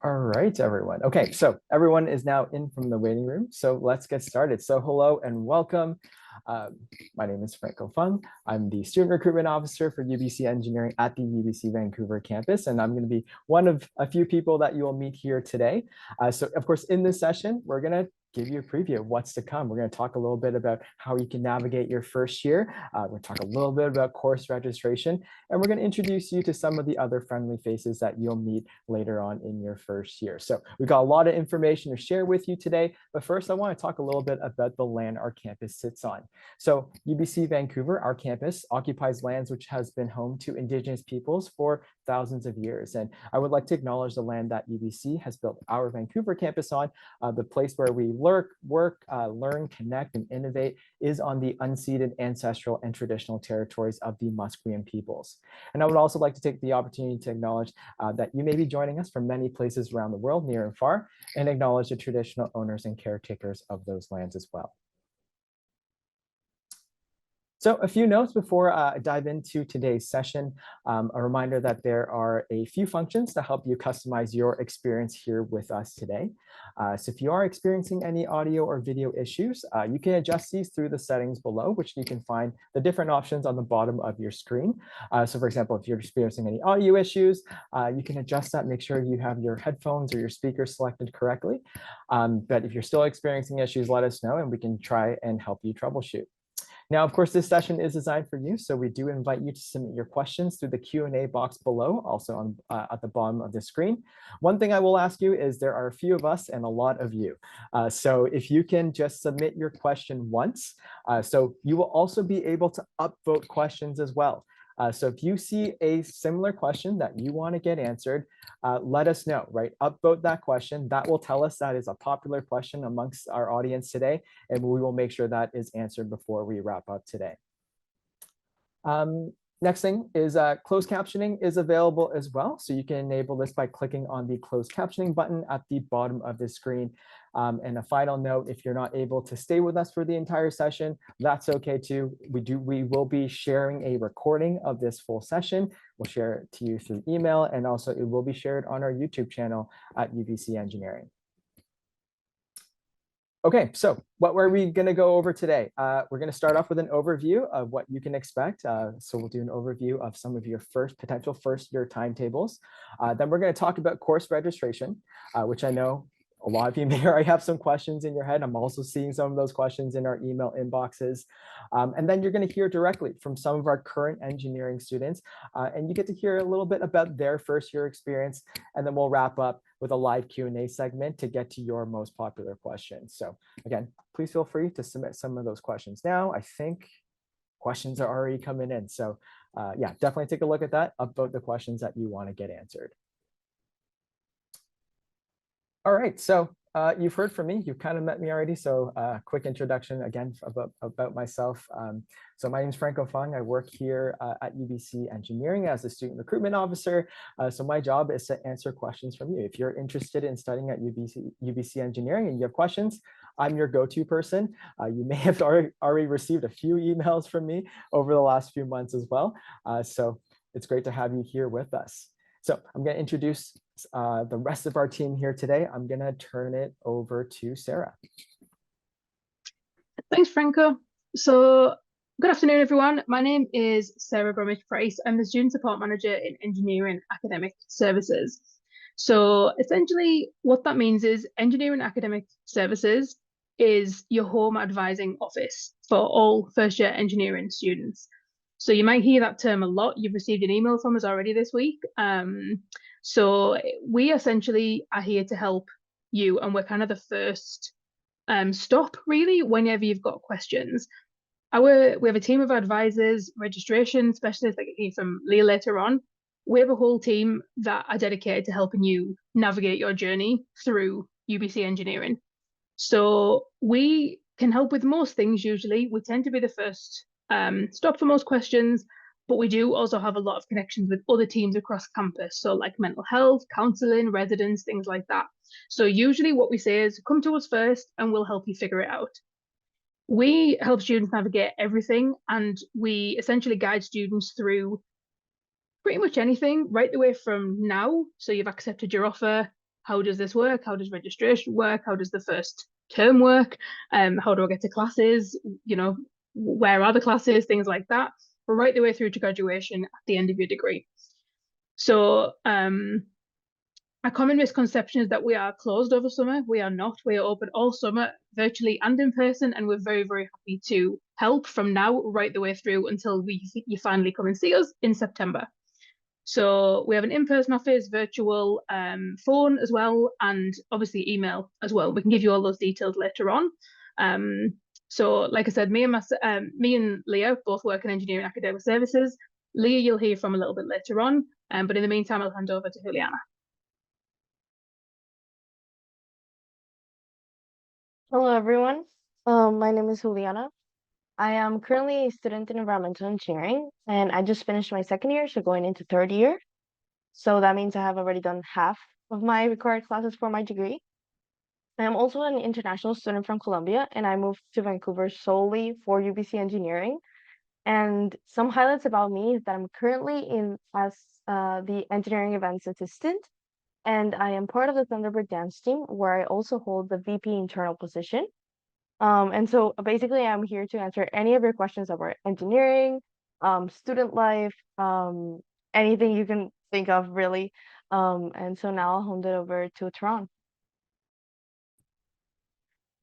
All right, everyone. Okay, so everyone is now in from the waiting room. So let's get started. So hello and welcome. My name is Franco Fung. I'm the Student Recruitment Officer for UBC Engineering at the UBC Vancouver campus, and I'm going to be one of a few people that you will meet here today. So of course, in this session, we're going to give you a preview of what's to come. We're going to talk a little bit about how you can navigate your first year. We're going to talk a little bit about course registration, and we're going to introduce you to some of the other friendly faces that you'll meet later on in your first year. So we've got a lot of information to share with you today, but first I want to talk a little bit about the land our campus sits on. So UBC Vancouver, our campus, occupies lands which has been home to Indigenous peoples for thousands of years. And I would like to acknowledge the land that UBC has built our Vancouver campus on. The place where we work, learn, connect, and innovate is on the unceded ancestral and traditional territories of the Musqueam peoples. And I would also like to take the opportunity to acknowledge that you may be joining us from many places around the world, near and far, and acknowledge the traditional owners and caretakers of those lands as well. So a few notes before I dive into today's session. A reminder that there are a few functions to help you customize your experience here with us today. So if you are experiencing any audio or video issues, you can adjust these through the settings below, which you can find the different options on the bottom of your screen. So for example, if you're experiencing any audio issues, you can adjust that, make sure you have your headphones or your speakers selected correctly. But if you're still experiencing issues, let us know and we can try and help you troubleshoot. Now, of course, this session is designed for you, so we do invite you to submit your questions through the Q&A box below, also on, at the bottom of the screen. One thing I will ask you is there are a few of us and a lot of you. So if you can just submit your question once, so you will also be able to upvote questions as well. So if you see a similar question that you want to get answered, let us know, right? Upvote that question. That will tell us that is a popular question amongst our audience today, and we will make sure that is answered before we wrap up today. Next thing is closed captioning is available as well. So you can enable this by clicking on the closed captioning button at the bottom of the screen. And a final note, if you're not able to stay with us for the entire session, that's okay too. We will be sharing a recording of this full session. We'll share it to you through email, and also it will be shared on our YouTube channel at UBC Engineering. Okay, so what were we going to go over today? We're going to start off with an overview of what you can expect. So we'll do an overview of some of your potential first year timetables. Then we're going to talk about course registration, which I know a lot of you may already have some questions in your head. I'm also seeing some of those questions in our email inboxes. And then you're going to hear directly from some of our current engineering students. And you get to hear a little bit about their first year experience. And then we'll wrap up with a live Q&A segment to get to your most popular questions. So again, please feel free to submit some of those questions now. I think questions are already coming in. So yeah, definitely take a look at that. Upvote the questions that you want to get answered. All right, so you've heard from me. You've kind of met me already. So quick introduction again about myself. So my name is Franco Fung. I work here at UBC Engineering as a student recruitment officer. So my job is to answer questions from you. If you're interested in studying at UBC Engineering and you have questions, I'm your go-to person. You may have already received a few emails from me over the last few months as well. So it's great to have you here with us. So I'm going to introduce the rest of our team here today. I'm going to turn it over to Sarah. Thanks, Franco. So good afternoon, everyone. My name is Sarah Bromwich-Price. I'm the Student Support Manager in Engineering Academic Services. So essentially what that means is Engineering Academic Services is your home advising office for all first-year engineering students. So you might hear that term a lot. You've received an email from us already this week. So we essentially are here to help you, and we're kind of the first stop really whenever you've got questions. We have a team of advisors, registration specialists, like you hear from Leah later on. We have a whole team that are dedicated to helping you navigate your journey through UBC Engineering. So we can help with most things usually. We tend to be the first stop for most questions, but we do also have a lot of connections with other teams across campus. So like mental health, counseling, residents, things like that. So usually what we say is come to us first and we'll help you figure it out. We help students navigate everything, and we essentially guide students through pretty much anything right the way from now. So you've accepted your offer, how does this work? How does registration work? How does the first term work? How do I get to classes? Where are the classes? Things like that, right the way through to graduation at the end of your degree. So a common misconception is that we are closed over summer. We are not. We are open all summer, virtually and in person, and we're very, very happy to help from now right the way through until you finally come and see us in September. So we have an in-person office, virtual, phone as well, and obviously email as well. We can give you all those details later on. So like I said, me and Leah both work in engineering academic services. Leah, you'll hear from a little bit later on, but in the meantime, I'll hand over to Juliana. Hello, everyone. My name is Juliana. I am currently a student in environmental engineering, and I just finished my second year, so going into third year. So that means I have already done half of my required classes for my degree. I am also an international student from Colombia, and I moved to Vancouver solely for UBC engineering. And some highlights about me is that I'm currently in as the engineering events assistant, and I am part of the Thunderbird dance team, where I also hold the VP internal position. And so basically, I'm here to answer any of your questions about engineering, student life, anything you can think of, really. And so now I'll hand it over to Taran.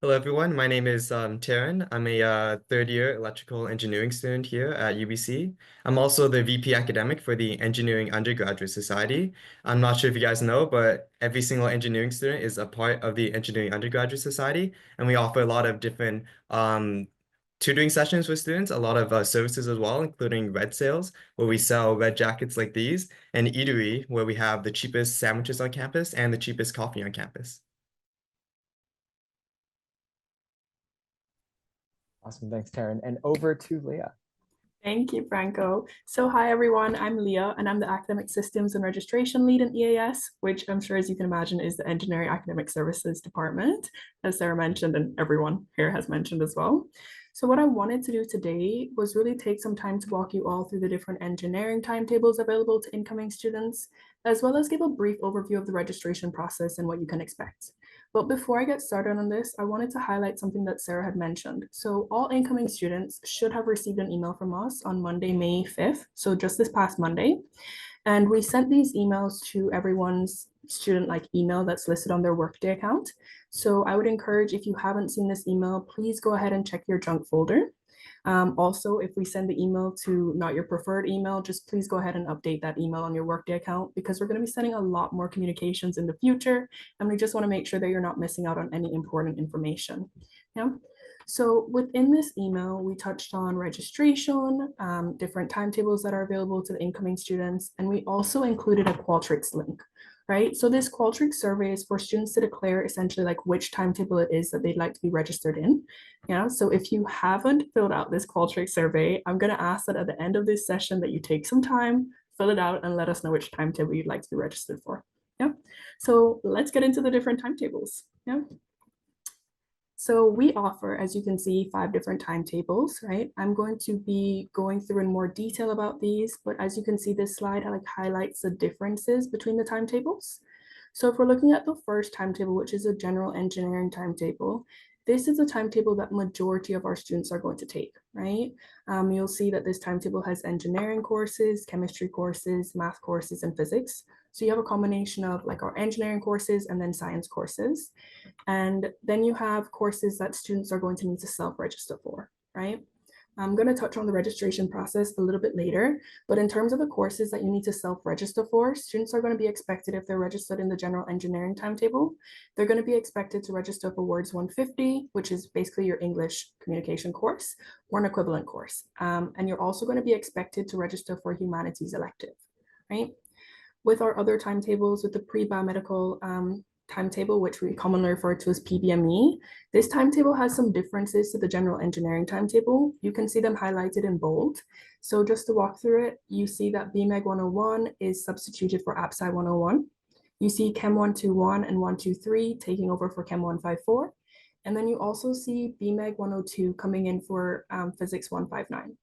Hello, everyone. My name is Taryn. I'm a third-year electrical engineering student here at UBC. I'm also the VP academic for the Engineering Undergraduate Society. I'm not sure if you guys know, but every single engineering student is a part of the Engineering Undergraduate Society, and we offer a lot of different tutoring sessions for students, a lot of services as well, including red sales, where we sell red jackets like these, and eatery, where we have the cheapest sandwiches on campus and the cheapest coffee on campus. Awesome. Thanks, Taryn. And over to Leah. Thank you, Franco. So hi, everyone. I'm Leah, and I'm the Academic Systems and Registration Lead in EAS, which I'm sure, as you can imagine, is the Engineering Academic Services Department, as Sarah mentioned, and everyone here has mentioned as well. So what I wanted to do today was really take some time to walk you all through the different engineering timetables available to incoming students, as well as give a brief overview of the registration process and what you can expect. But before I get started on this, I wanted to highlight something that Sarah had mentioned. So all incoming students should have received an email from us on Monday, May 5th, so just this past Monday. And we sent these emails to everyone's student email that's listed on their Workday account. So I would encourage, if you haven't seen this email, please go ahead and check your junk folder. Also, if we send the email to not your preferred email, just please go ahead and update that email on your Workday account, because we're going to be sending a lot more communications in the future, and we just want to make sure that you're not missing out on any important information. Yeah. So within this email, we touched on registration, different timetables that are available to the incoming students, and we also included a Qualtrics link. Right, so this Qualtrics survey is for students to declare essentially which timetable it is that they'd like to be registered in. Yeah, so if you haven't filled out this Qualtrics survey, I'm going to ask that at the end of this session that you take some time, fill it out, and let us know which timetable you'd like to be registered for. Yeah, so let's get into the different timetables. Yeah. So we offer, as you can see, 5 different timetables, right? I'm going to be going through in more detail about these, but as you can see, this slide highlights the differences between the timetables. So if we're looking at the first timetable, which is a general engineering timetable, this is a timetable that majority of our students are going to take, right? You'll see that this timetable has engineering courses, chemistry courses, math courses, and physics. So you have a combination of our engineering courses and then science courses. And then you have courses that students are going to need to self-register for, right? I'm going to touch on the registration process a little bit later, but in terms of the courses that you need to self-register for, students are going to be expected, if they're registered in the general engineering timetable, they're going to be expected to register for Words 150, which is basically your English communication course, or an equivalent course. And you're also going to be expected to register for humanities elective, right? With our other timetables, with the pre-biomedical timetable, which we commonly refer to as PBME, this timetable has some differences to the general engineering timetable. You can see them highlighted in bold. So just to walk through it, you see that BMEG 101 is substituted for APSCI 101. You see Chem 121 and 123 taking over for Chem 154. And then you also see BMEG 102 coming in for Physics 159.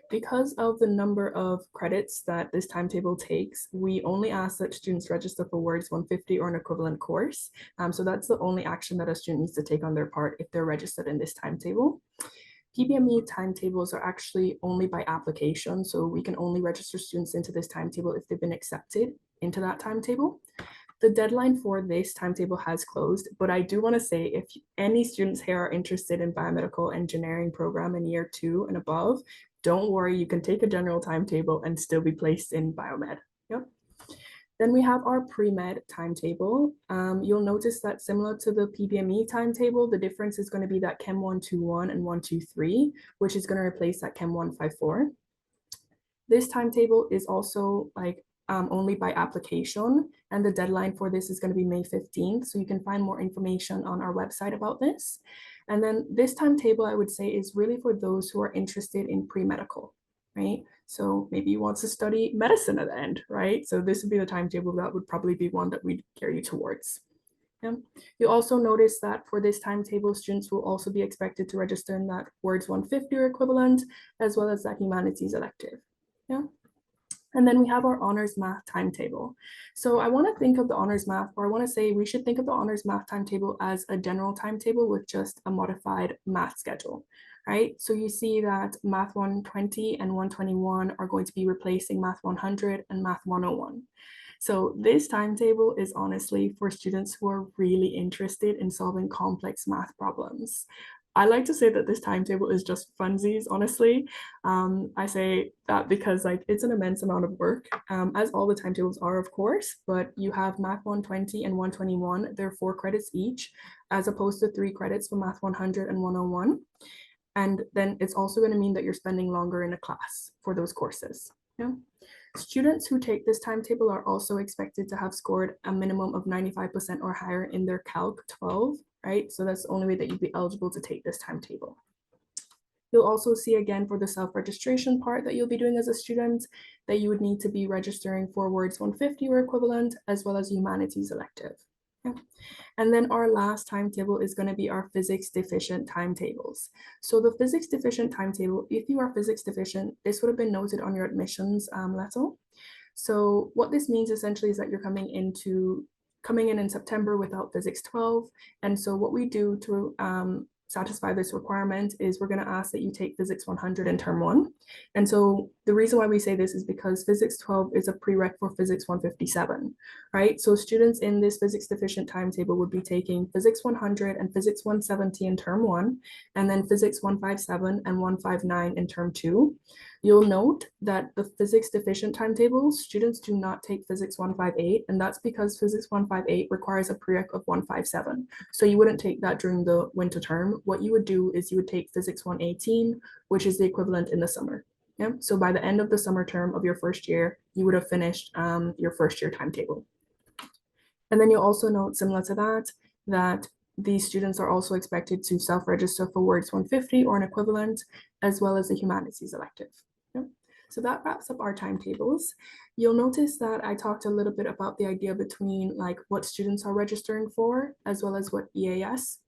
Because of the number of credits that this timetable takes, we only ask that students register for Words 150 or an equivalent course. So that's the only action that a student needs to take on their part if they're registered in this timetable. PBME timetables are actually only by application, so we can only register students into this timetable if they've been accepted into that timetable. The deadline for this timetable has closed, but I do want to say if any students here are interested in biomedical engineering program in year 2 and above, don't worry, you can take a general timetable and still be placed in biomed. Yep. Then we have our pre-med timetable. You'll notice that similar to the PBME timetable, the difference is going to be that Chem 121 and 123, which is going to replace that Chem 154. This timetable is also like only by application, and the deadline for this is going to be May 15th. So you can find more information on our website about this. And then this timetable, I would say, is really for those who are interested in pre-medical, right? So maybe you want to study medicine at the end, right? So this would be the timetable that would probably be one that we'd carry you towards. Yeah. You also notice that for this timetable, students will also be expected to register in that Words 150 or equivalent, as well as that humanities elective. Yeah. And then we have our honors math timetable. So I want to think of the honors math, or I want to say we should think of the honors math timetable as a general timetable with just a modified math schedule, right? So you see that math 120 and 121 are going to be replacing math 100 and math 101. So this timetable is honestly for students who are really interested in solving complex math problems. I like to say that this timetable is just funsies, honestly. I say that because like it's an immense amount of work, as all the timetables are, of course, but you have Math 120 and 121, they're 4 credits each, as opposed to 3 credits for Math 100 and 101. And then it's also going to mean that you're spending longer in a class for those courses. Yeah. Students who take this timetable are also expected to have scored a minimum of 95% or higher in their Calc 12, right? So that's the only way that you'd be eligible to take this timetable. You'll also see again for the self-registration part that you'll be doing as a student that you would need to be registering for Words 150 or equivalent, as well as humanities elective. Yeah. And then our last timetable is going to be our physics deficient timetables. So the physics deficient timetable, if you are physics deficient, this would have been noted on your admissions letter. So what this means essentially is that you're coming in September without physics 12. And so what we do to satisfy this requirement is we're going to ask that you take physics 100 in term 1. And so the reason why we say this is because physics 12 is a prereq for physics 157, right? So students in this physics deficient timetable would be taking physics 100 and physics 170 in term 1, and then physics 157 and 159 in term 2. You'll note that the physics deficient timetables, students do not take physics 158, and that's because physics 158 requires a prereq of 157. So you wouldn't take that during the winter term. What you would do is you would take physics 118, which is the equivalent in the summer. Yeah. So by the end of the summer term of your first year, you would have finished your first year timetable. And then you'll also note, similar to that these students are also expected to self-register for Words 150 or an equivalent, as well as the humanities elective. Yeah. So that wraps up our timetables. You'll notice that I talked a little bit about the idea between like what students are registering for, as well as what EAS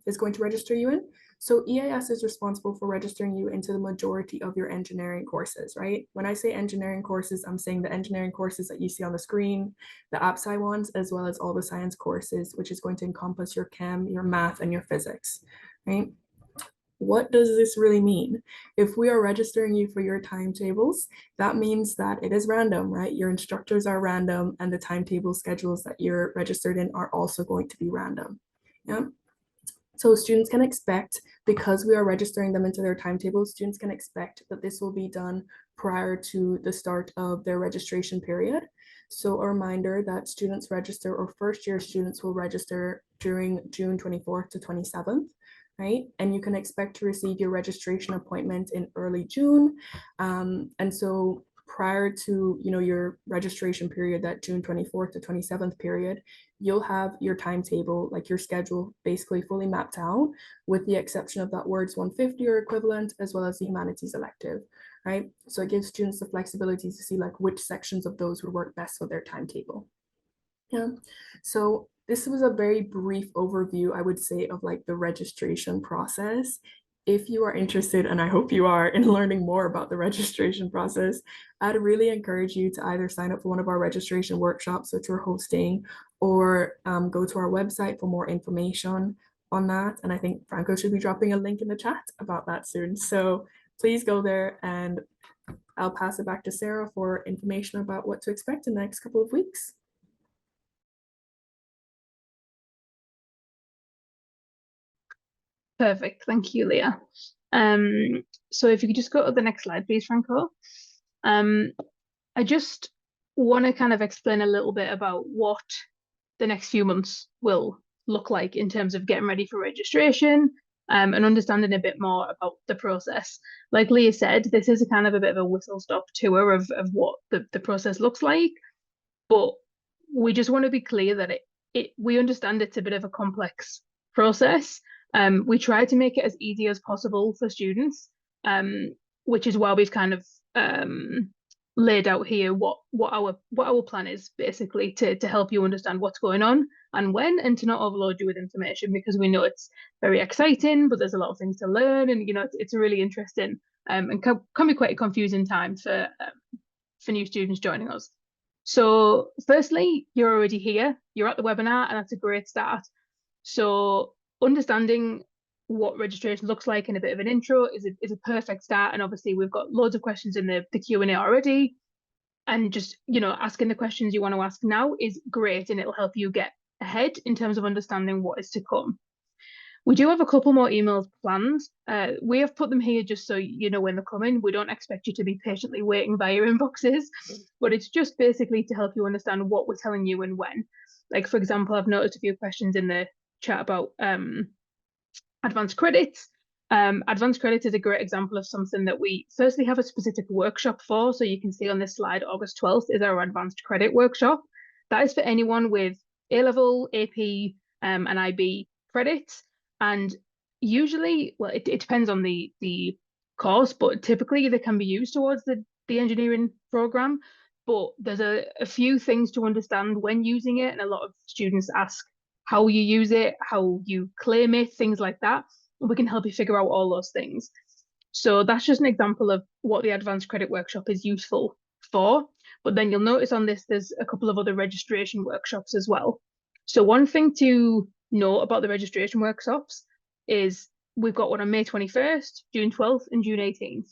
is going to register you in. So EAS is responsible for registering you into the majority of your engineering courses, right? When I say engineering courses, I'm saying the engineering courses that you see on the screen, the AppSci ones, as well as all the science courses, which is going to encompass your chem, your math, and your physics, right? What does this really mean? If we are registering you for your timetables, that means that it is random, right? Your instructors are random, and the timetable schedules that you're registered in are also going to be random. Yeah. So students can expect, because we are registering them into their timetables, students can expect that this will be done prior to the start of their registration period. So a reminder that students register, or first year students will register during June 24th to 27th, right? And you can expect to receive your registration appointment in early June. And so prior to your registration period, that June 24th to 27th period, you'll have your timetable, like your schedule, basically fully mapped out, with the exception of that Words 150 or equivalent, as well as the humanities elective, right? So it gives students the flexibility to see like which sections of those would work best for their timetable. Yeah, so this was a very brief overview, I would say, of like the registration process. if you are interested, and I hope you are, in learning more about the registration process, I'd really encourage you to either sign up for one of our registration workshops, which we're hosting, or go to our website for more information on that. And I think Franco should be dropping a link in the chat about that soon. So please go there, and I'll pass it back to Sarah for information about what to expect in the next couple of weeks. Perfect. Thank you, Leah. So if you could just go to the next slide, please, Franco. I just want to kind of explain a little bit about what the next few months will look like in terms of getting ready for registration, and understanding a bit more about the process. Like Leah said, this is a kind of a bit of a whistle-stop tour of what the process looks like, but we just want to be clear that we understand it's a bit of a complex process. We try to make it as easy as possible for students, which is why we've kind of laid out here what our plan is, basically to help you understand what's going on and when, and to not overload you with information, because we know it's very exciting, but there's a lot of things to learn, and it's a really interesting and can be quite a confusing time for new students joining us. So firstly, you're already here, you're at the webinar, and that's a great start. So understanding what registration looks like in a bit of an intro is a perfect start. And obviously we've got loads of questions in the Q&A already. And just, asking the questions you want to ask now is great, and it'll help you get ahead in terms of understanding what is to come. We do have a couple more emails planned. We have put them here just so you know when they're coming. We don't expect you to be patiently waiting by your inboxes, but it's just basically to help you understand what we're telling you and when. Like, for example, I've noticed a few questions in the chat about advanced credits. Advanced credits is a great example of something that we firstly have a specific workshop for. So you can see on this slide, August 12th is our advanced credit workshop. That is for anyone with A-level, AP, and IB credits. And usually, well, it depends on the course, but typically they can be used towards the engineering program. But there's a few things to understand when using it, and a lot of students ask how you use it, how you claim it, things like that. And we can help you figure out all those things. So that's just an example of what the advanced credit workshop is useful for. But then you'll notice on this, there's a couple of other registration workshops as well. So one thing to know about the registration workshops is we've got one on May 21st, June 12th, and June 18th.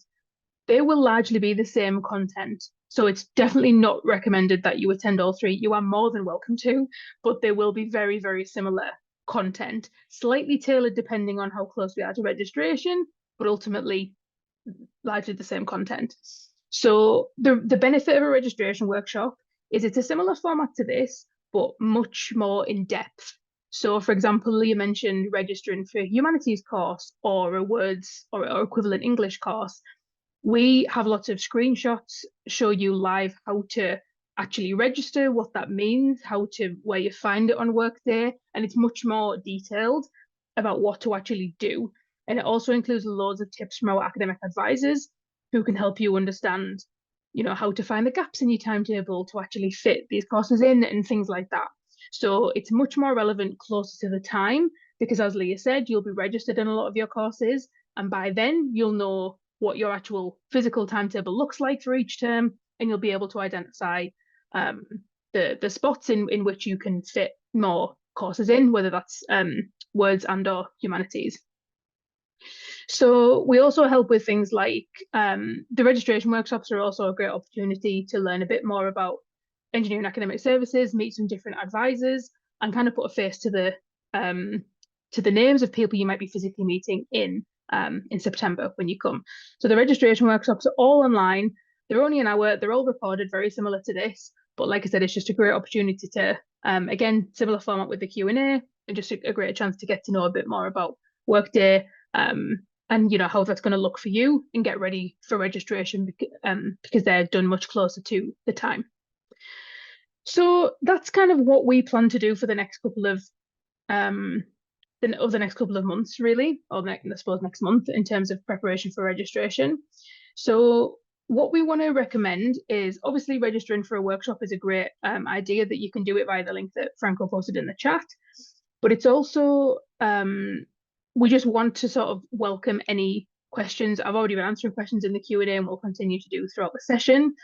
They will largely be the same content. So it's definitely not recommended that you attend all three. You are more than welcome to, but they will be very, very similar content, slightly tailored depending on how close we are to registration, but ultimately largely the same content. So the benefit of a registration workshop is it's a similar format to this, but much more in depth. So for example, Leah mentioned registering for a humanities course or a words or equivalent English course. We have lots of screenshots, show you live how to actually register, what that means, where you find it on Workday, and it's much more detailed about what to actually do. And it also includes loads of tips from our academic advisors who can help you understand, how to find the gaps in your timetable to actually fit these courses in and things like that. So it's much more relevant closer to the time, because as Leah said, you'll be registered in a lot of your courses, and by then you'll know what your actual physical timetable looks like for each term, and you'll be able to identify the spots in which you can fit more courses in, whether that's words and or humanities. So we also help with things like the registration workshops are also a great opportunity to learn a bit more about engineering academic services, meet some different advisors, and kind of put a face to the names of people you might be physically meeting in September when you come. So the registration workshops are all online. They're only an hour. They're all recorded, very similar to this. But like I said, it's just a great opportunity to, again, similar format with the Q&A, and just a great chance to get to know a bit more about Workday, and how that's going to look for you, and get ready for registration because they're done much closer to the time. So that's kind of what we plan to do for the next couple of months, really, or I suppose next month, in terms of preparation for registration. So what we want to recommend is obviously registering for a workshop is a great idea that you can do it via the link that Franco posted in the chat, but it's also we just want to sort of welcome any questions. I've already been answering questions in the Q&A and we'll continue to do throughout the session,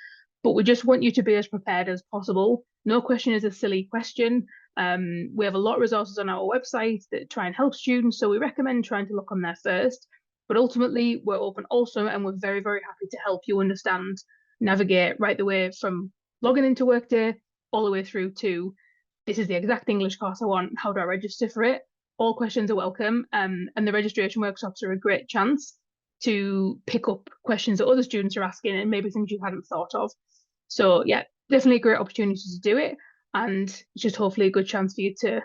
but we just want you to be as prepared as possible. No question is a silly question. We have a lot of resources on our website that try and help students, so we recommend trying to look on there first. But ultimately, we're open also, and we're very, very happy to help you understand, navigate right the way from logging into Workday all the way through to this is the exact English course I want, how do I register for it? All questions are welcome, and the registration workshops are a great chance to pick up questions that other students are asking and maybe things you hadn't thought of. So yeah, definitely a great opportunity to do it, and just hopefully a good chance for you to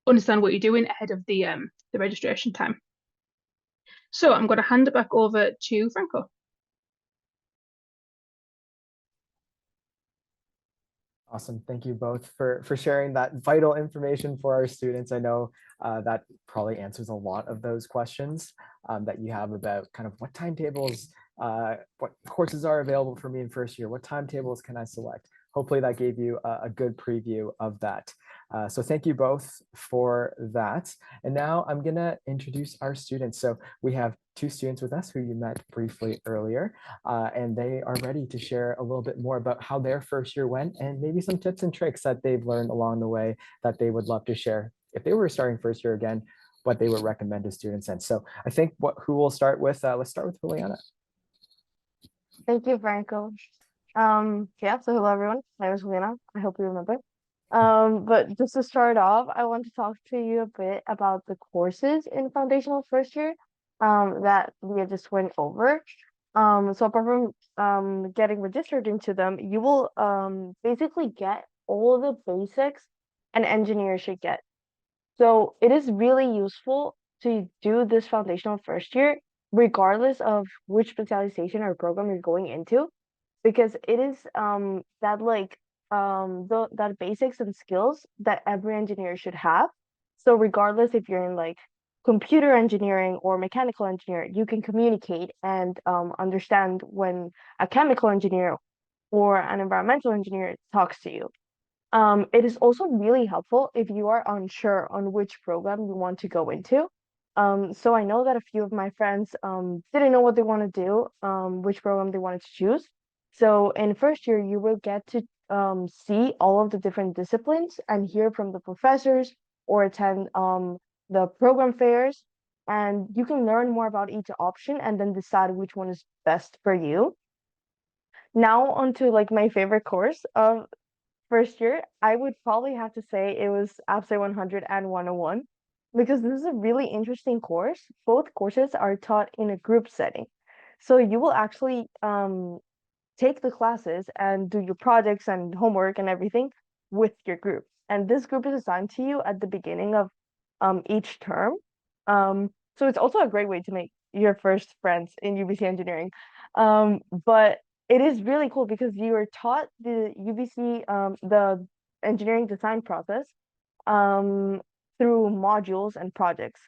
understand what you're doing ahead of the registration time. So I'm going to hand it back over to Franco. Awesome. Thank you both for sharing that vital information for our students. I know that probably answers a lot of those questions that you have about kind of what timetables, what courses are available for me in first year, what timetables can I select? Hopefully that gave you a good preview of that. So thank you both for that. And now I'm going to introduce our students. So we have two students with us who you met briefly earlier, and they are ready to share a little bit more about how their first year went and maybe some tips and tricks that they've learned along the way that they would love to share if they were starting first year again, what they would recommend to students. And so I think who we'll start with, let's start with Juliana. Thank you, Franco. Yeah, so hello everyone. My name is Juliana. I hope you remember. But just to start off, I want to talk to you a bit about the courses in foundational first year that we just went over. So apart from getting registered into them, you will basically get all the basics an engineer should get. So it is really useful to do this foundational first year, regardless of which specialization or program you're going into, because it is that basics and skills that every engineer should have. So regardless if you're in like computer engineering or mechanical engineer, you can communicate and understand when a chemical engineer or an environmental engineer talks to you. It is also really helpful if you are unsure on which program you want to go into. So I know that a few of my friends didn't know what they want to do, which program they wanted to choose. So in first year, you will get to see all of the different disciplines and hear from the professors or attend the program fairs, and you can learn more about each option and then decide which one is best for you. Now onto like my favorite course of first year, I would probably have to say it was APSI 100 and 101 because this is a really interesting course. Both courses are taught in a group setting. So you will actually take the classes and do your projects and homework and everything with your group. And this group is assigned to you at the beginning of each term. So it's also a great way to make your first friends in UBC engineering. But it is really cool because you are taught the UBC, the engineering design process through modules and projects.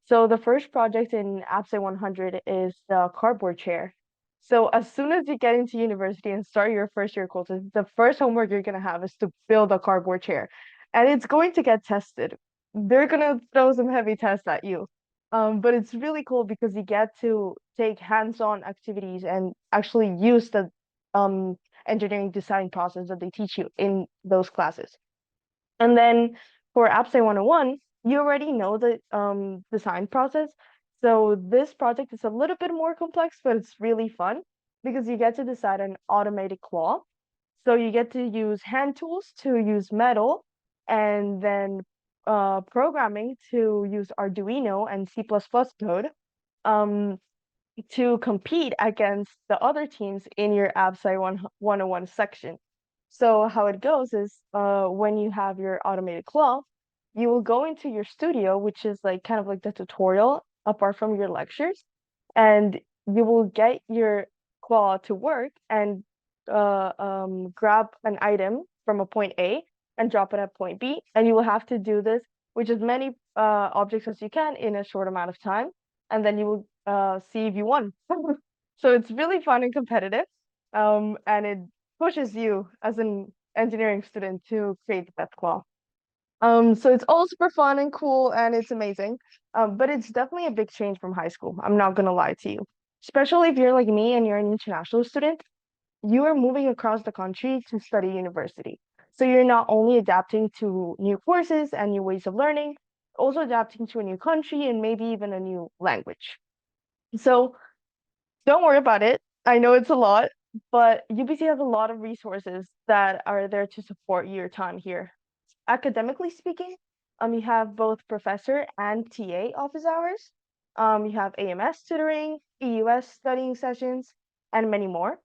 So the first project in APSI 100 is the cardboard chair. So as soon as you get into university and start your first year courses, the first homework you're going to have is to build a cardboard chair. And it's going to get tested. They're going to throw some heavy tests at you. But it's really cool because you get to take hands-on activities and actually use the engineering design process that they teach you in those classes. And then for APSI 101, you already know the design process. So this project is a little bit more complex, but it's really fun because you get to decide an automated claw. So you get to use hand tools to use metal, and then programming to use Arduino and C++ code to compete against the other teams in your APSI 101 section. So how it goes is when you have your automated claw, you will go into your studio, which is like kind of like the tutorial apart from your lectures, and you will get your claw to work and grab an item from a point A and drop it at point B. And you will have to do this with as many objects as you can in a short amount of time. And then you will see if you won. So it's really fun and competitive. And it pushes you as an engineering student to create the best claw. So it's all super fun and cool and it's amazing. But it's definitely a big change from high school. I'm not gonna lie to you. Especially if you're like me and you're an international student, you are moving across the country to study university. So you're not only adapting to new courses and new ways of learning, also adapting to a new country and maybe even a new language. So don't worry about it. I know it's a lot, but UBC has a lot of resources that are there to support your time here. Academically speaking, you have both professor and TA office hours. You have AMS tutoring, EUS studying sessions, and many more.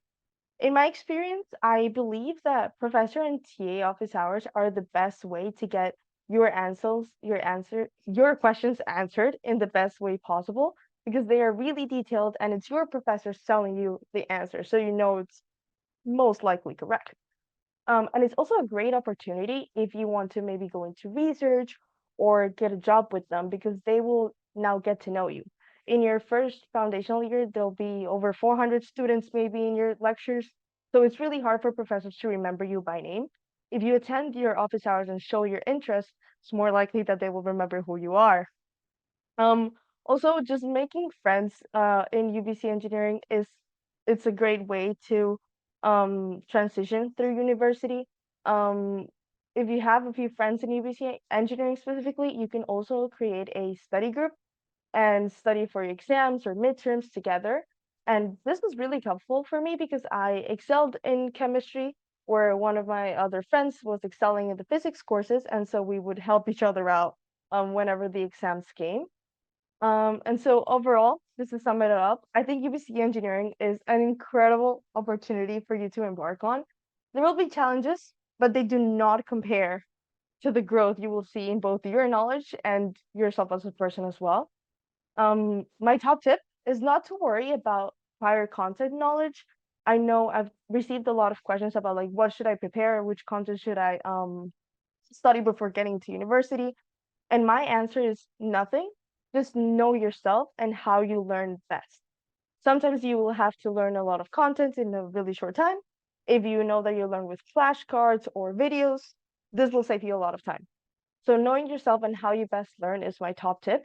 In my experience, I believe that professor and TA office hours are the best way to get your questions answered in the best way possible because they are really detailed and it's your professor telling you the answer, so you know it's most likely correct. And it's also a great opportunity if you want to maybe go into research or get a job with them because they will now get to know you. In your first foundational year, there'll be over 400 students maybe in your lectures. So it's really hard for professors to remember you by name. If you attend your office hours and show your interest, it's more likely that they will remember who you are. Um, Also, just making friends in UBC engineering it's a great way to transition through university. Um, if you have a few friends in UBC engineering specifically, you can also create a study group and study for your exams or midterms together. And this was really helpful for me because I excelled in chemistry, where one of my other friends was excelling in the physics courses, and so we would help each other out whenever the exams came. And so overall, just to sum it up, I think UBC engineering is an incredible opportunity for you to embark on. There will be challenges, but they do not compare to the growth you will see in both your knowledge and yourself as a person as well. My top tip is not to worry about prior content knowledge. I know I've received a lot of questions about like what should I prepare, which content should I study before getting to university. And my answer is nothing. Just know yourself and how you learn best. Sometimes you will have to learn a lot of content in a really short time. If you know that you learn with flashcards or videos, this will save you a lot of time. So knowing yourself and how you best learn is my top tip,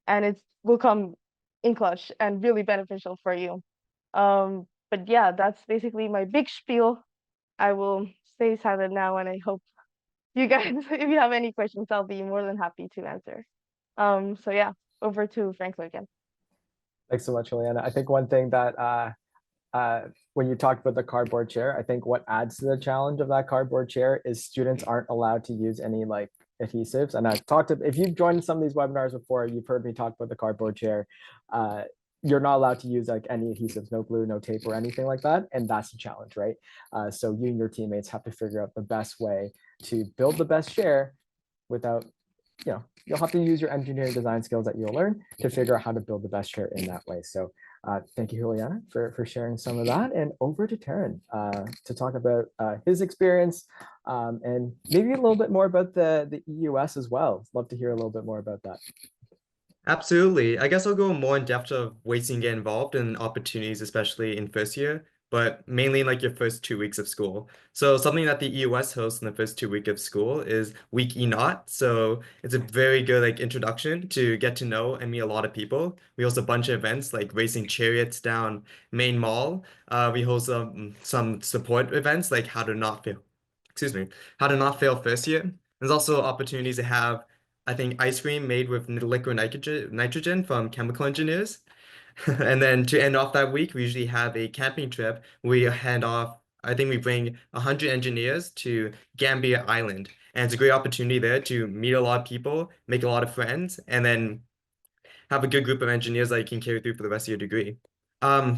and it will come in clutch and really beneficial for you. But yeah, that's basically my big spiel. I will stay silent now, and I hope you guys, if you have any questions, I'll be more than happy to answer. So yeah, over to Franco again. Thanks so much, Juliana. I think one thing that when you talked about the cardboard chair, I think what adds to the challenge of that cardboard chair is students aren't allowed to use any like adhesives. And I've talked to, if you've joined some of these webinars before, you've heard me talk about the cardboard chair. You're not allowed to use like any adhesives, no glue, no tape or anything like that. And that's a challenge, right? So you and your teammates have to figure out the best way to build the best chair without, you'll have to use your engineering design skills that you'll learn to figure out how to build the best chair in that way. So thank you, Juliana, for sharing some of that. And over to Taryn to talk about his experience and maybe a little bit more about the EUS as well. Love to hear a little bit more about that. Absolutely. I guess I'll go more in depth of ways you can get involved and opportunities, especially in first year, but mainly in like your first 2 weeks of school. So something that the EUS hosts in the first 2 weeks of school is Week E Naught. So it's a very good like introduction to get to know and meet a lot of people. We host a bunch of events like racing chariots down Main Mall. We host some support events like how to not fail first year. There's also opportunities to have I think ice cream made with liquid nitrogen from chemical engineers. And then to end off that week, we usually have a camping trip. We hand off, I think we bring 100 engineers to Gambia Island. And it's a great opportunity there to meet a lot of people, make a lot of friends, and then have a good group of engineers that you can carry through for the rest of your degree.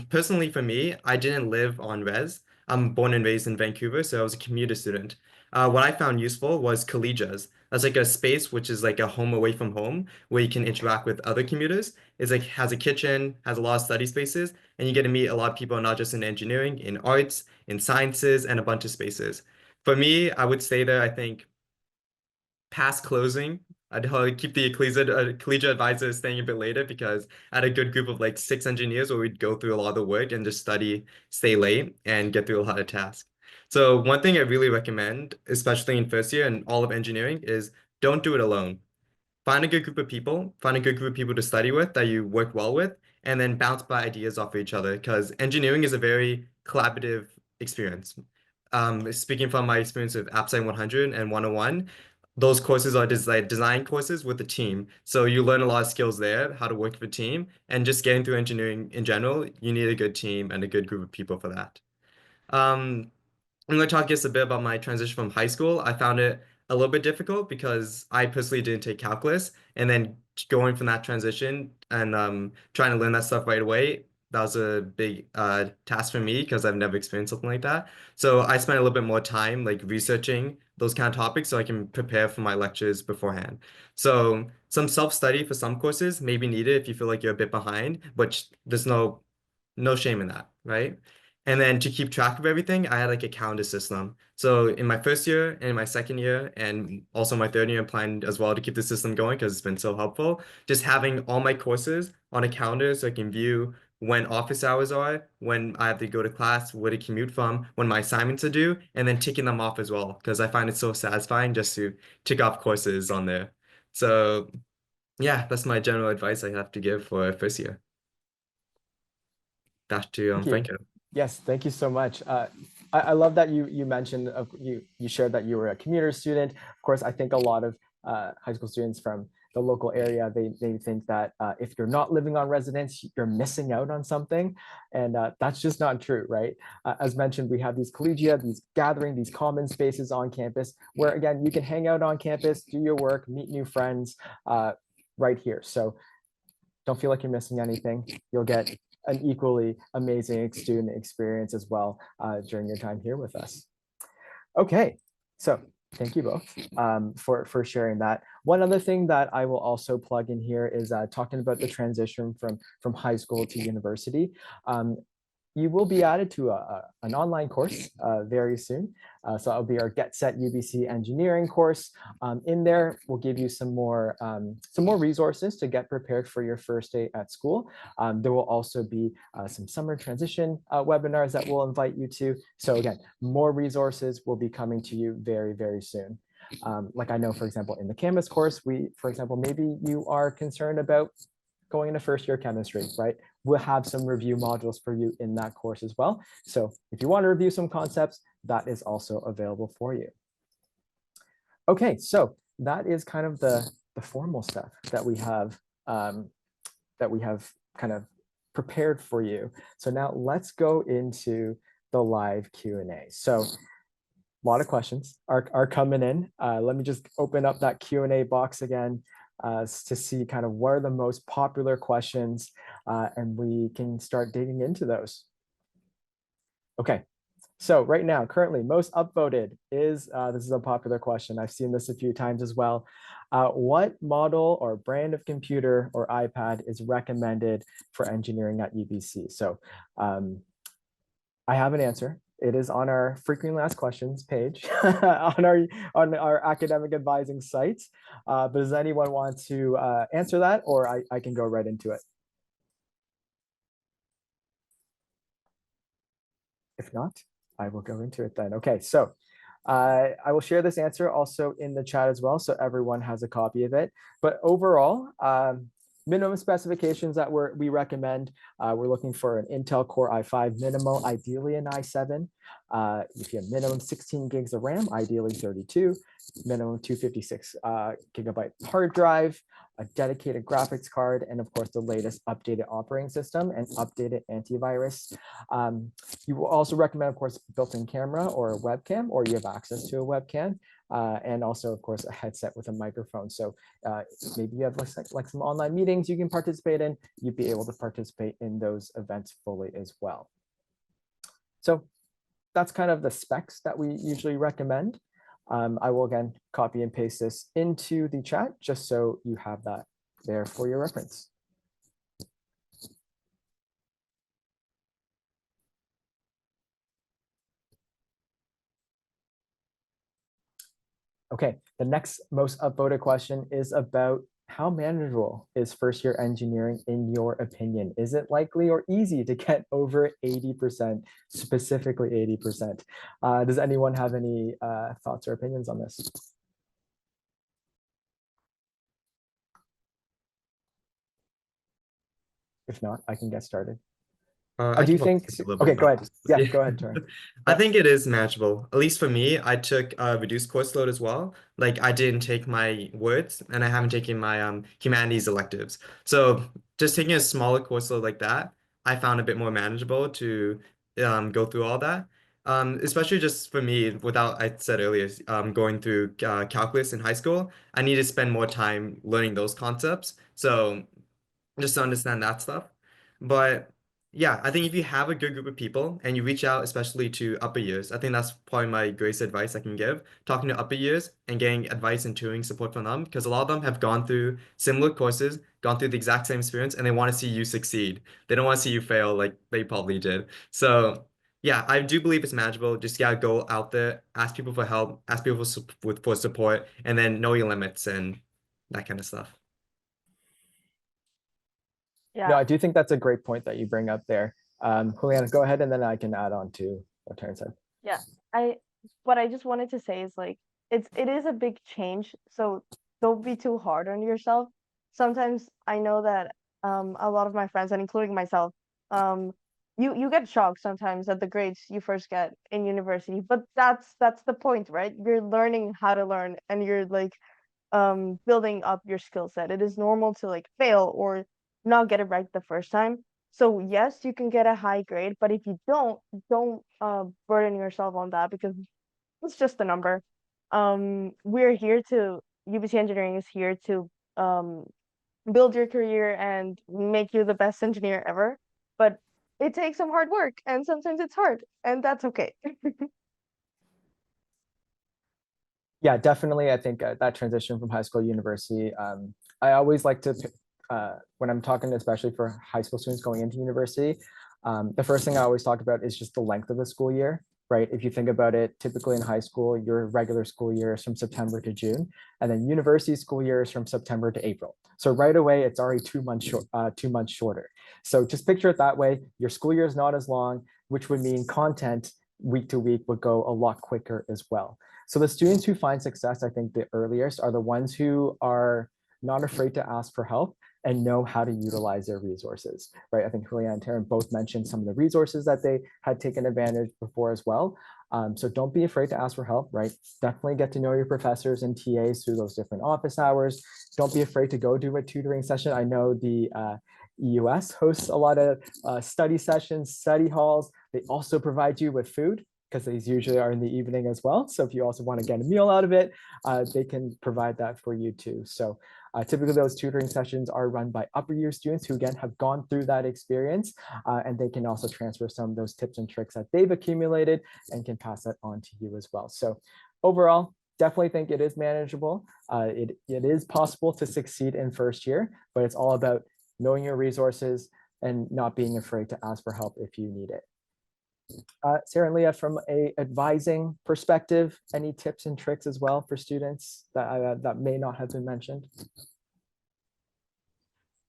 Personally, for me, I didn't live on res. I'm born and raised in Vancouver, so I was a commuter student. What I found useful was collegias. That's like a space which is like a home away from home where you can interact with other commuters. It's like has a kitchen, has a lot of study spaces, and you get to meet a lot of people, not just in engineering, in arts, in sciences, and a bunch of spaces. For me, I would say that I think past closing, I'd keep the collegiate advisor staying a bit later because I had a good group of like 6 engineers where we'd go through a lot of the work and just study, stay late, and get through a lot of tasks. So one thing I really recommend, especially in first year and all of engineering, is don't do it alone. Find a good group of people, find a good group of people to study with that you work well with, and then bounce by ideas off of each other because engineering is a very collaborative experience. Speaking from my experience with AppSci 100 and 101, those courses are design courses with a team. So you learn a lot of skills there, how to work with a team, and just getting through engineering in general, you need a good team and a good group of people for that. Um, I'm going to talk just a bit about my transition from high school. I found it a little bit difficult because I personally didn't take calculus, and then going from that transition and trying to learn that stuff right away, that was a big task for me because I've never experienced something like that. So I spent a little bit more time like researching those kind of topics so I can prepare for my lectures beforehand. So some self-study for some courses may be needed if you feel like you're a bit behind, but there's no shame in that, right? And then to keep track of everything, I had like a calendar system. So in my first year and in my second year, and also my third year, I'm planning as well to keep the system going because it's been so helpful. Just having all my courses on a calendar so I can view when office hours are, when I have to go to class, where to commute from, when my assignments are due, and then ticking them off as well because I find it so satisfying just to tick off courses on there. So yeah, that's my general advice I have to give for first year. Back to Thank you. Franco. Yes, thank you so much. I love that you mentioned you shared that you were a commuter student. Of course, I think a lot of high school students from the local area they think that if you're not living on residence, you're missing out on something, and that's just not true, right? As mentioned, we have these collegia, these gathering, these common spaces on campus where again you can hang out on campus, do your work, meet new friends right here. So don't feel like you're missing anything. You'll get an equally amazing student experience as well during your time here with us. Okay, so thank you both for sharing that. One other thing that I will also plug in here is talking about the transition from high school to university. You will be added to an online course very soon. So that'll be our Get Set UBC engineering course. In there, we'll give you some more resources to get prepared for your first day at school. There will also be some summer transition webinars that we'll invite you to. So again, more resources will be coming to you very, very soon. Like I know, for example, in the Canvas course, for example, maybe you are concerned about going into first year chemistry, right? We'll have some review modules for you in that course as well. So if you want to review some concepts, that is also available for you. Okay, so that is kind of the formal stuff that we have kind of prepared for you. So now let's go into the live Q&A. So a lot of questions are coming in. Let me just open up that Q&A box again to see kind of what are the most popular questions, and we can start digging into those. Okay, so right now, currently most upvoted is, this is a popular question. I've seen this a few times as well. What model or brand of computer or iPad is recommended for engineering at UBC? So I have an answer. It is on our frequently asked questions page on our academic advising site. But does anyone want to answer that, or I can go right into it? If not, I will go into it then. Okay, so I will share this answer also in the chat as well, so everyone has a copy of it. But overall, minimum specifications that we recommend, we're looking for an Intel Core i5 minimal, ideally an i7. If you have minimum 16 gigs of RAM, ideally 32, minimum 256 gigabyte hard drive, a dedicated graphics card, and of course the latest updated operating system and updated antivirus. You will also recommend, of course, built-in camera or a webcam, or you have access to a webcam. And also, of course, a headset with a microphone. So maybe you have like some online meetings you can participate in. You'd be able to participate in those events fully as well. So that's kind of the specs that we usually recommend. I will again copy and paste this into the chat just so you have that there for your reference. Okay, the next most upvoted question is about how manageable is first year engineering in your opinion? Is it likely or easy to get over 80%, specifically 80%? Does anyone have any thoughts or opinions on this? If not, I can get started. I I do can also think, speak a little okay, bit go about ahead. this. Yeah, go ahead, Taryn. I Yeah. think it is manageable. At least for me, I took a reduced course load as well. Like I didn't take my words and I haven't taken my humanities electives. So just taking a smaller course load like that, I found a bit more manageable to go through all that. Especially just for me, without I said earlier, going through calculus in high school, I need to spend more time learning those concepts. So just to understand that stuff. But yeah, I think if you have a good group of people and you reach out, especially to upper years, I think that's probably my greatest advice I can give. Talking to upper years and getting advice and tutoring support from them, because a lot of them have gone through similar courses, gone through the exact same experience, and they want to see you succeed. They don't want to see you fail like they probably did. So yeah, I do believe it's manageable. Just gotta go out there, ask people for help, ask people for support, and then know your limits and that kind of stuff. No, Yeah, I do think that's a great point that you bring up there. Juliana, go ahead and then I can add on to what Taryn said. yeah. I what I just wanted to say is like it is a big change, so don't be too hard on yourself. Sometimes I know that a lot of my friends and including myself, um you get shocked sometimes at the grades you first get in university, but that's the point, right? You're learning how to learn and you're like building up your skill set. It is normal to like fail or not get it right the first time. So yes, you can get a high grade, but if you don't burden yourself on that because it's just a number. We're here to UBC Engineering is here to um build your career and make you the best engineer ever. But it takes some hard work and sometimes it's hard, and that's okay. Yeah, definitely. I think that transition from high school to university, I always like to, when I'm talking, especially for high school students going into university, the first thing I always talk about is just the length of the school year, right? If you think about it, typically in high school, your regular school year is from September to June, and then university school year is from September to April. So right away, it's already 2 months short, 2 months shorter. So just picture it that way. Your school year is not as long, which would mean content week to week would go a lot quicker as well. So the students who find success, I think the earliest are the ones who are not afraid to ask for help and know how to utilize their resources, right? I think Juliana and Taryn both mentioned some of the resources that they had taken advantage before as well. So don't be afraid to ask for help, right? Definitely get to know your professors and TAs through those different office hours. Don't be afraid to go do a tutoring session. I know the EUS hosts a lot of study sessions, study halls. They also provide you with food, because these usually are in the evening as well. So if you also want to get a meal out of it, they can provide that for you too. So typically those tutoring sessions are run by upper year students who again have gone through that experience, and they can also transfer some of those tips and tricks that they've accumulated and can pass that on to you as well. So overall, definitely think it is manageable. It is possible to succeed in first year, but it's all about knowing your resources and not being afraid to ask for help if you need it. Sarah and Leah, from a advising perspective, any tips and tricks as well for students that may not have been mentioned?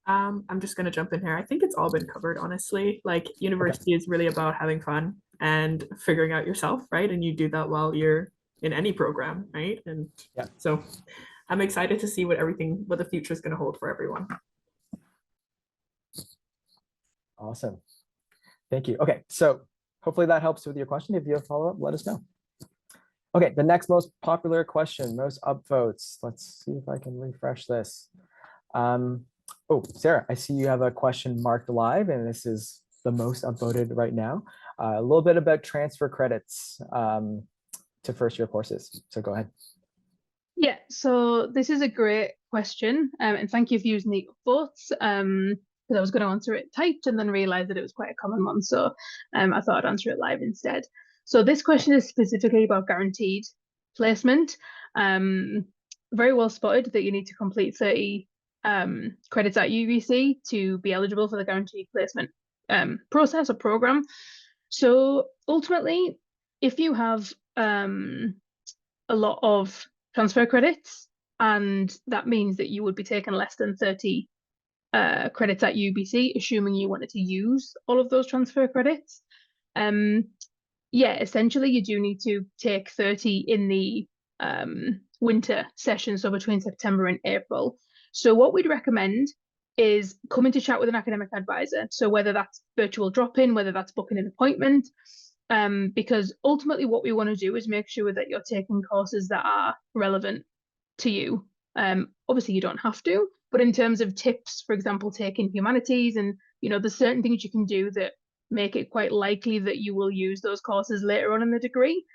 I'm just going to jump in here. I think it's all been covered, honestly. Like university is really about having fun and figuring out yourself, right? And you do that while you're in any program, right? And yeah, so I'm excited to see what the future is going to hold for everyone. Awesome. Thank you. Okay, so hopefully that helps with your question. If you have a follow-up, let us know. Okay, the next most popular question, most upvotes. Let's see if I can refresh this. Oh, Sarah, I see you have a question marked live, and this is the most upvoted right now. A little bit about transfer credits to first year courses. So go ahead. Yeah, so this is a great question, and thank you for using the upvotes. Because I was going to answer it typed and then realized that it was quite a common one, so I thought I'd answer it live instead. So this question is specifically about guaranteed placement. Very well spotted that you need to complete 30 credits at UBC to be eligible for the guaranteed placement process or program. So ultimately, if you have a lot of transfer credits, and that means that you would be taking less than 30 credits at UBC, assuming you wanted to use all of those transfer credits. Yeah, essentially you do need to take 30 in the winter session, so between September and April. So what we'd recommend is coming to chat with an academic advisor. So whether that's virtual drop-in, whether that's booking an appointment, because ultimately what we want to do is make sure that you're taking courses that are relevant to you. Obviously you don't have to, but in terms of tips, for example, taking humanities, and there's certain things you can do that make it quite likely that you will use those courses later on in the degree.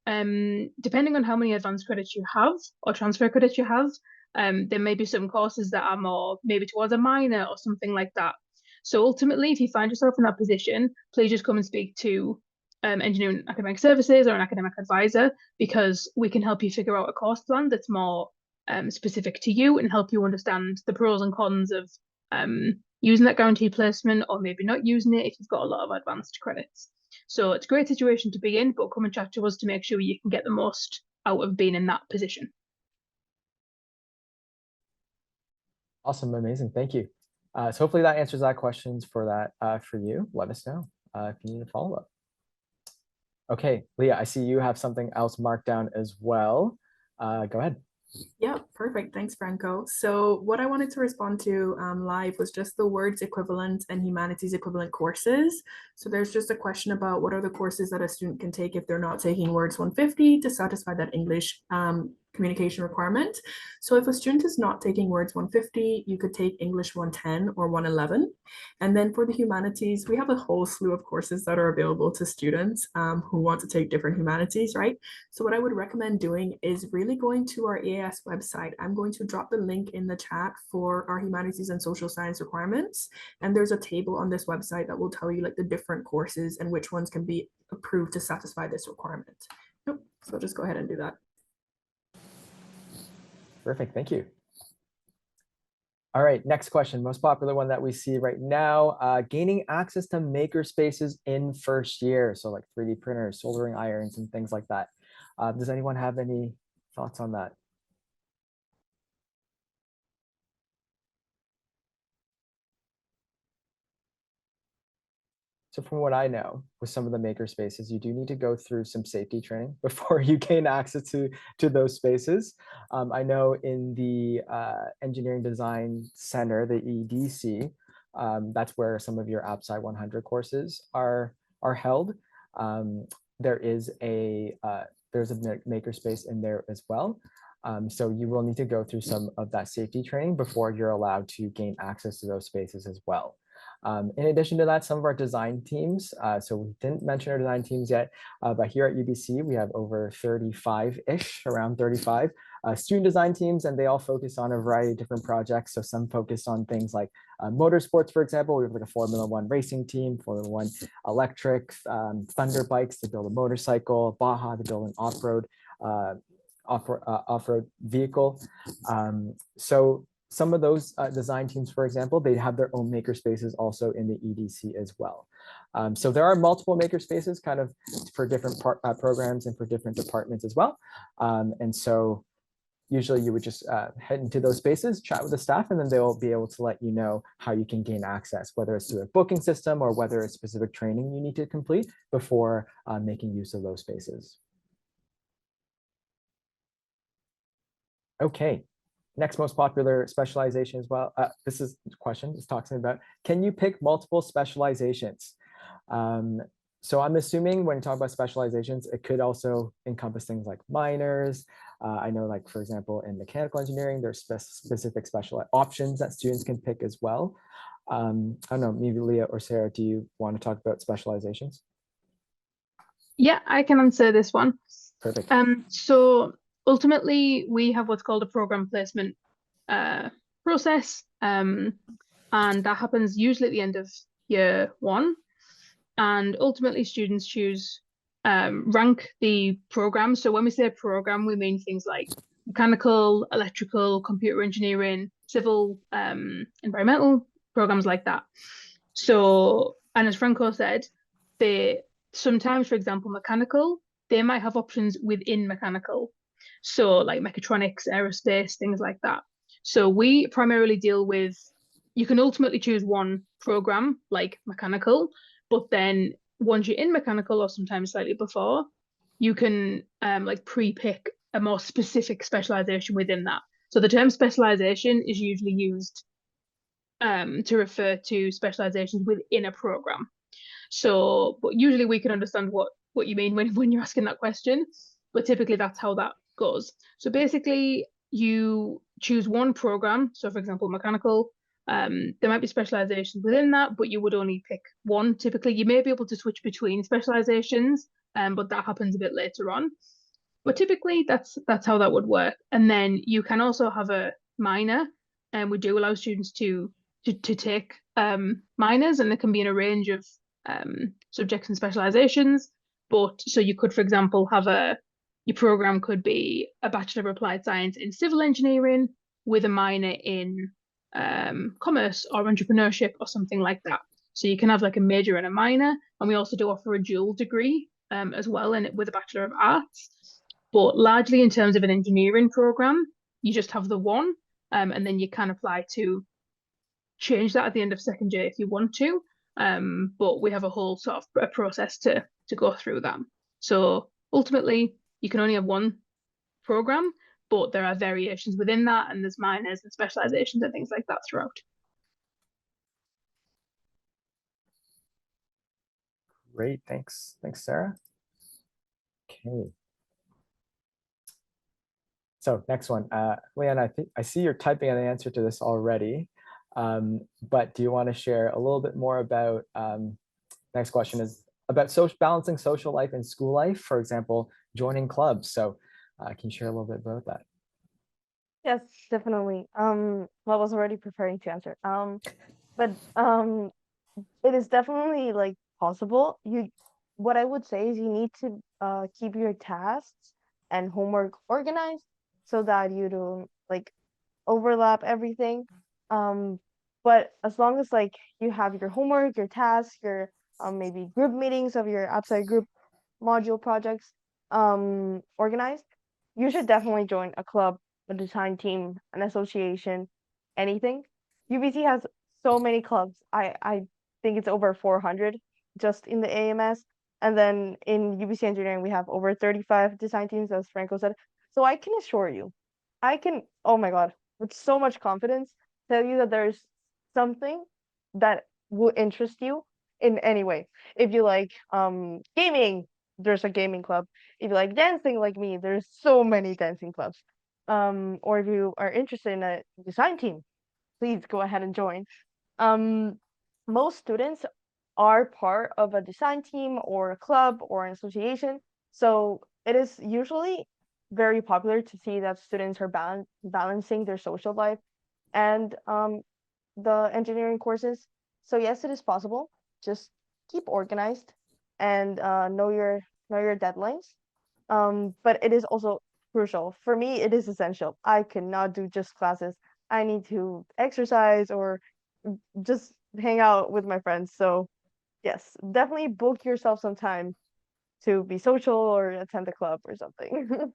Depending on how many advanced credits you have or transfer credits you have, there may be some courses that are more maybe towards a minor or something like that. So ultimately, if you find yourself in that position, please just come and speak to engineering academic services or an academic advisor, because we can help you figure out a course plan that's more specific to you and help you understand the pros and cons of using that guaranteed placement or maybe not using it if you've got a lot of advanced credits. So it's a great situation to be in, but come and chat to us to make sure you can get the most out of being in that position. Awesome, amazing, thank you. So hopefully that answers that questions for that for you. Let us know if you need a follow-up. Okay, Leah, I see you have something else marked down as well. Go ahead. Yeah, perfect. Thanks, Franco. So what I wanted to respond to live was just the words equivalent and humanities equivalent courses. So there's just a question about what are the courses that a student can take if they're not taking words 150 to satisfy that English communication requirement. So if a student is not taking words 150, you could take English 110 or 111. And then for the humanities, we have a whole slew of courses that are available to students who want to take different humanities, right? So what I would recommend doing is really going to our EAS website. I'm going to drop the link in the chat for our humanities and social science requirements. And there's a table on this website that will tell you like the different courses and which ones can be approved to satisfy this requirement. So just go ahead and do that. Perfect, thank you. All right, next question, most popular one that we see right now, gaining access to maker spaces in first year. So like 3D printers, soldering irons, and things like that. Does anyone have any thoughts on that? So from what I know, with some of the maker spaces, you do need to go through some safety training before you gain access to those spaces. I know in the Engineering Design Center, the EDC, that's where some of your Outside 100 courses are held. There's a makerspace in there as well. So you will need to go through some of that safety training before you're allowed to gain access to those spaces as well. In addition to that, some of our design teams, so we didn't mention our design teams yet, but here at UBC, we have over 35-ish, around 35 student design teams, and they all focus on a variety of different projects. So some focus on things like motorsports, for example. We have like a Formula One racing team, Formula One electric, Thunder bikes to build a motorcycle, Baja to build an off-road vehicle. So some of those design teams, for example, they have their own maker spaces also in the EDC as well. So there are multiple maker spaces kind of for different programs and for different departments as well. And so usually you would just head into those spaces, chat with the staff, and then they'll be able to let you know how you can gain access, whether it's through a booking system or whether it's specific training you need to complete before making use of those spaces. Okay. Next most popular specialization as well. This is a question it's talking about, can you pick multiple specializations? So I'm assuming when you talk about specializations, it could also encompass things like minors. I know, like, for example, in mechanical engineering, there's specific special options that students can pick as well. I don't know, maybe Leah or Sarah, do you want to talk about specializations? Yeah, I can answer this one. Perfect. So ultimately, we have what's called a program placement process, and that happens usually at the end of year one. And ultimately, students choose rank the program. So when we say program, we mean things like mechanical, electrical, computer engineering, civil, environmental programs like that. So, and as Franco said, they sometimes, for example, mechanical, they might have options within mechanical. So like mechatronics, aerospace, things like that. So we primarily deal with, you can ultimately choose one program like mechanical, but then once you're in mechanical or sometimes slightly before, you can like pre-pick a more specific specialization within that. So the term specialization is usually used to refer to specializations within a program. So, but usually we can understand what you mean when you're asking that question, but typically that's how that goes. So basically you choose one program. So for example, mechanical, there might be specializations within that, but you would only pick one. Typically, you may be able to switch between specializations, but that happens a bit later on. But typically that's how that would work. And then you can also have a minor, and we do allow students to take minors, and there can be in a range of subjects and specializations. But so you could, for example, have your program could be a Bachelor of Applied Science in Civil Engineering with a minor in commerce or entrepreneurship or something like that. So you can have like a major and a minor, and we also do offer a dual degree as well, and with a Bachelor of Arts. But largely in terms of an engineering program, you just have the one, and then you can apply to change that at the end of second year if you want to. But we have a whole sort of a process to go through that. So ultimately, you can only have one program, but there are variations within that, and there's minors and specializations and things like that throughout. Great, thanks, Sarah. Okay. So next one, Leanna, I see you're typing an answer to this already, but do you want to share a little bit more about, next question is about balancing social life and school life, for example, joining clubs. So can you share a little bit about that? Yes, definitely. Well, I was already preparing to answer. But it is definitely like possible. What I would say is you need to keep your tasks and homework organized so that you don't like overlap everything. But as long as like you have your homework, your tasks, your maybe group meetings of your outside group module projects organized, you should definitely join a club, a design team, an association, anything. UBC has so many clubs. I think it's over 400 just in the AMS. And then in UBC engineering, we have over 35 design teams, as Franco said. So I can assure you, oh my God, with so much confidence, tell you that there's something that will interest you in any way. If you like gaming, there's a gaming club. If you like dancing like me, there's so many dancing clubs. Or if you are interested in a design team, please go ahead and join. Most students are part of a design team or a club or an association. So it is usually very popular to see that students are balancing their social life and the engineering courses. So yes, it is possible. Just keep organized and know your deadlines. But it is also crucial. For me, it is essential. I cannot do just classes. I need to exercise or just hang out with my friends. So yes, definitely book yourself some time to be social or attend a club or something.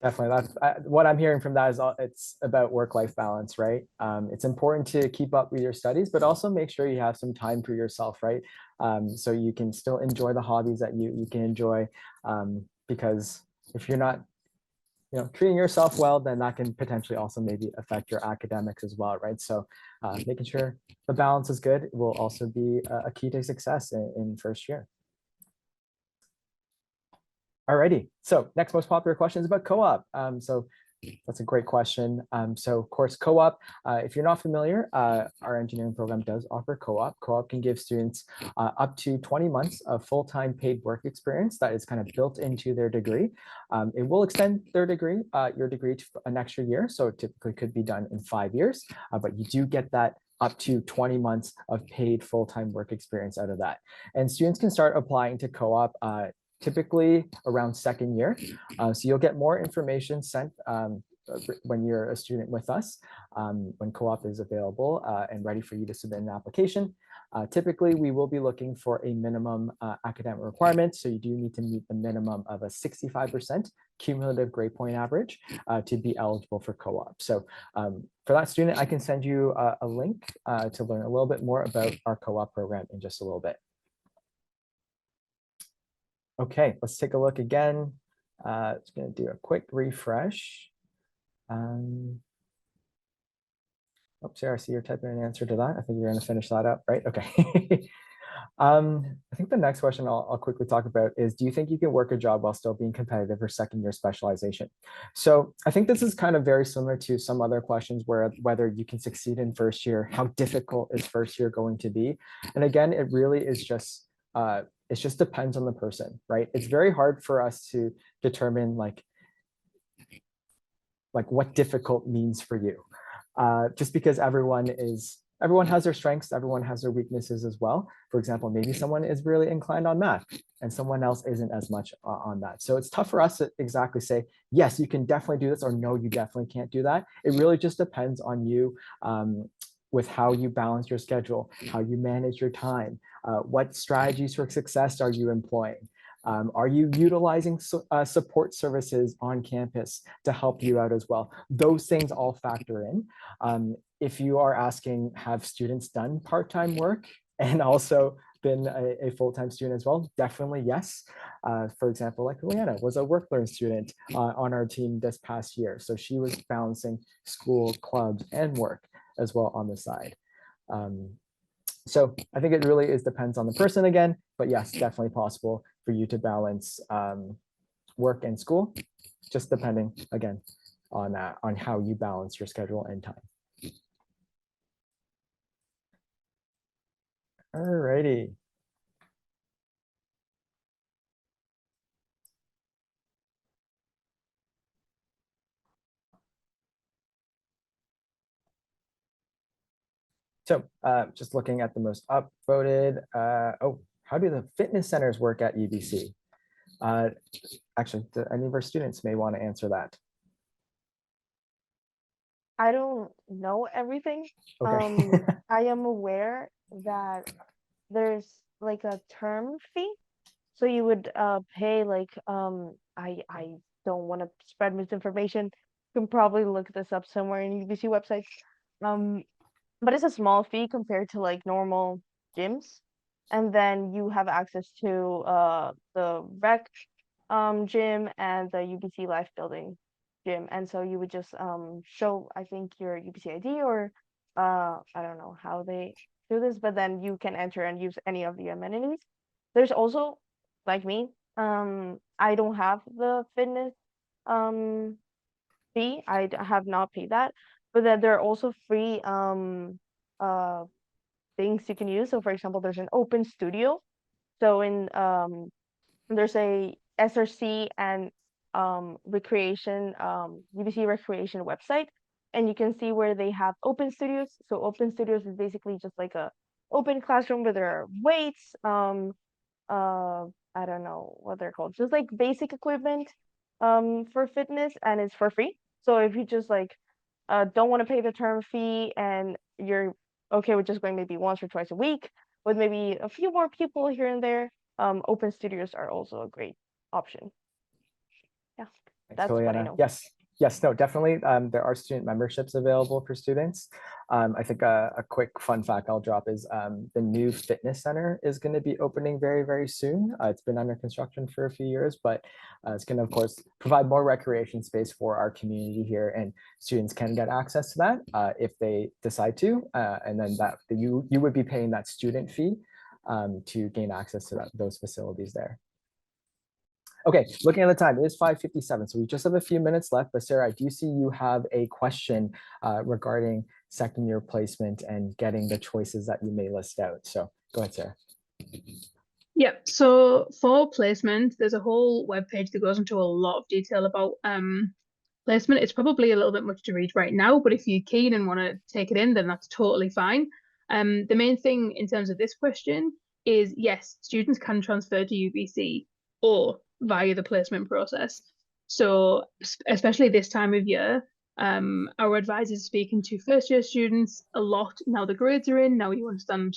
Definitely, that's what I'm hearing from that is it's about work-life balance, right? It's important to keep up with your studies, but also make sure you have some time for yourself, right? So you can still enjoy the hobbies that you can enjoy, because if you're not, treating yourself well, then that can potentially also maybe affect your academics as well, right? So making sure the balance is good will also be a key to success in first year. Alrighty, so next most popular question is about co-op. So that's a great question. So of course, co-op, if you're not familiar, our engineering program does offer co-op. Co-op can give students up to 20 months of full-time paid work experience that is kind of built into their degree. It will extend their degree, your degree to an extra year. So it typically could be done in 5 years, but you do get that up to 20 months of paid full-time work experience out of that. And students can start applying to co-op typically around second year. So you'll get more information sent when you're a student with us, when co-op is available and ready for you to submit an application. Typically, we will be looking for a minimum academic requirement. So you do need to meet the minimum of a 65% cumulative grade point average to be eligible for co-op. So for that student, I can send you a link to learn a little bit more about our co-op program in just a little bit. Okay, let's take a look again. Just going to do a quick refresh. Oh, Sarah, I see you're typing an answer to that. I think you're going to finish that up, right? Okay. I think the next question I'll quickly talk about is, do you think you can work a job while still being competitive for second year specialization? So I think this is kind of very similar to some other questions where whether you can succeed in first year, how difficult is first year going to be? And again, it really is just, it just depends on the person, right? It's very hard for us to determine like what difficult means for you. Just because everyone has their strengths, everyone has their weaknesses as well. For example, maybe someone is really inclined on math and someone else isn't as much on that. So it's tough for us to exactly say, yes, you can definitely do this, or no, you definitely can't do that. It really just depends on you with how you balance your schedule, how you manage your time, what strategies for success are you employing? Are you utilizing support services on campus to help you out as well? Those things all factor in. If you are asking, have students done part-time work and also been a full-time student as well? Definitely yes. For example, like Leanna was a work learn student on our team this past year. So she was balancing school, clubs, and work as well on the side. So I think it really depends on the person again, but yes, definitely possible for you to balance work and school, just depending again on how you balance your schedule and time. All righty. So just looking at the most upvoted, how do the fitness centers work at UBC? Actually, any of our students may want to answer that. I don't know everything. Okay. I am aware that there's like a term fee. So you would pay like I don't want to spread misinformation. You can probably look this up somewhere in UBC websites. But it's a small fee compared to like normal gyms. And then you have access to the rec gym and the UBC Life Building gym. And so you would just show, I think, your UBC ID, or I don't know how they do this, but then you can enter and use any of the amenities. There's also, like me, I don't have the fitness fee. Have not paid that, but then there are also free uh things you can use. So for example, there's an open studio. So in there's a SRC and recreation UBC recreation website, and you can see where they have open studios. So open studios is basically just like a open classroom where there are weights, I don't know what they're called, just like basic equipment for fitness, and it's for free. So if you just like don't want to pay the term fee and you're okay with just going maybe once or twice a week with maybe a few more people here and there, open studios are also a great option. Yeah, Thanks, that's what I Juliana. know. Yes, no, definitely. There are student memberships available for students. I think a quick fun fact I'll drop is the new fitness center is going to be opening very, very soon. It's been under construction for a few years, but it's going to, of course, provide more recreation space for our community here, and students can get access to that if they decide to. And then you would be paying that student fee to gain access to those facilities there. Okay, looking at the time, it is 5:57, so we just have a few minutes left. But Sarah, I do see you have a question regarding second year placement and getting the choices that you may list out. So go ahead, Sarah. Yeah, so for placement, there's a whole webpage that goes into a lot of detail about placement. It's probably a little bit much to read right now, but if you're keen and want to take it in, then that's totally fine. The main thing in terms of this question is, yes, students can transfer to UBC or via the placement process. So especially this time of year, our advisors are speaking to first year students a lot. Now the grades are in, now you understand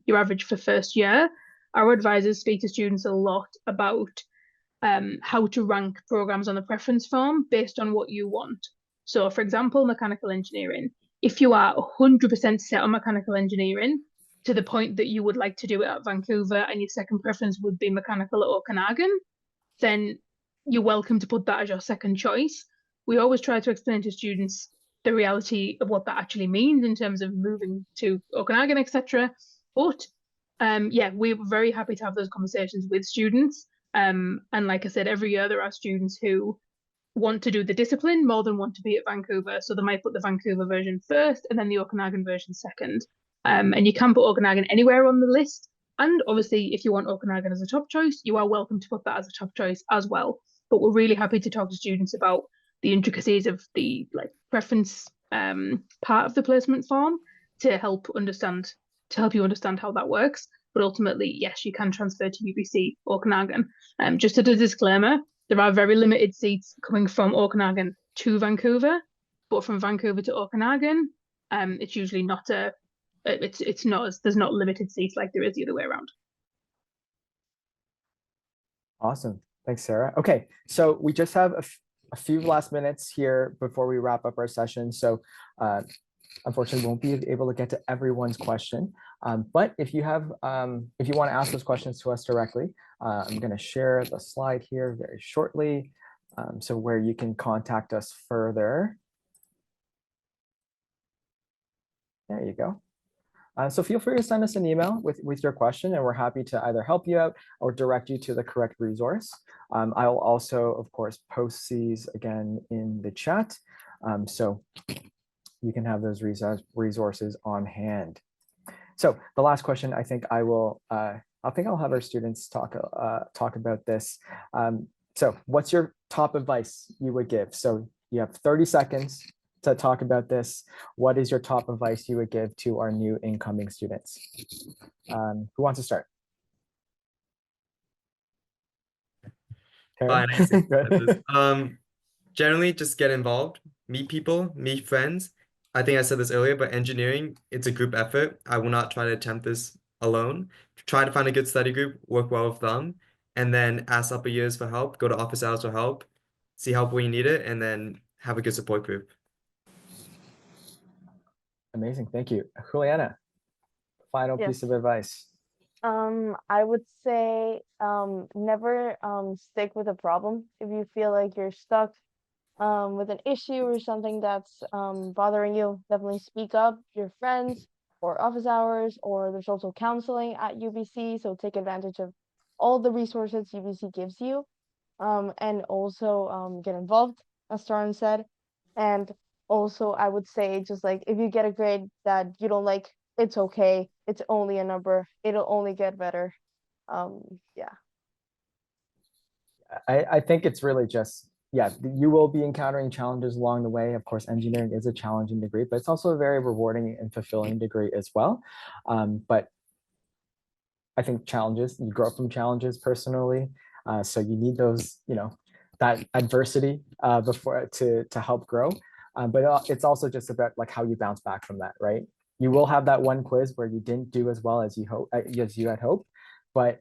your average for first year. Our advisors speak to students a lot about how to rank programs on the preference form based on what you want. So for example, mechanical engineering, if you are 100% set on mechanical engineering to the point that you would like to do it at Vancouver and your second preference would be mechanical at Okanagan, then you're welcome to put that as your second choice. We always try to explain to students the reality of what that actually means in terms of moving to Okanagan, etc. But yeah, we're very happy to have those conversations with students. And like I said, every year there are students who want to do the discipline more than want to be at Vancouver. So they might put the Vancouver version first and then the Okanagan version second. And you can put Okanagan anywhere on the list. And obviously, if you want Okanagan as a top choice, you are welcome to put that as a top choice as well. But we're really happy to talk to students about the intricacies of the preference part of the placement form to help you understand how that works. But ultimately, yes, you can transfer to UBC Okanagan. Just as a disclaimer, there are very limited seats coming from Okanagan to Vancouver, but from Vancouver to Okanagan, it's usually not there's not limited seats like there is the other way around. Awesome. Thanks, Sarah. Okay, so we just have a few last minutes here before we wrap up our session. So unfortunately, won't be able to get to everyone's question. But if you want to ask those questions to us directly, I'm going to share the slide here very shortly. So where you can contact us further. There you go. So feel free to send us an email with your question, and we're happy to either help you out or direct you to the correct resource. I will also, of course, post these again in the chat, so you can have those resources on hand. So the last question, I think I'll have our students talk about this. So what's your top advice you would give? So you have 30 seconds to talk about this. What is your top advice you would give to our new incoming students? Who wants to start? Fine, I see. Generally, just get involved, meet people, meet friends. I think I said this earlier, but engineering, it's a group effort. I will not try to attempt this alone. Try to find a good study group, work well with them, and then ask upper years for help, go to office hours for help, see help where you need it, and then have a good support group. Amazing, thank you. Juliana, final Yes. piece of advice. I would say never stick with a problem. If you feel like you're stuck with an issue or something that's bothering you, definitely speak up. Your friends or office hours, or there's also counseling at UBC, so take advantage of all the resources UBC gives you, and also get involved, as Taran said. And also, I would say, just like, if you get a grade that you don't like, it's okay. It's only a number. It'll only get better. Yeah. I think it's really just, yeah, you will be encountering challenges along the way. Of course, engineering is a challenging degree, but it's also a very rewarding and fulfilling degree as well. But I think challenges, you grow from challenges personally. So you need those, that adversity before to help grow. But it's also just about like how you bounce back from that, right? You will have that one quiz where you didn't do as well as you had hoped, but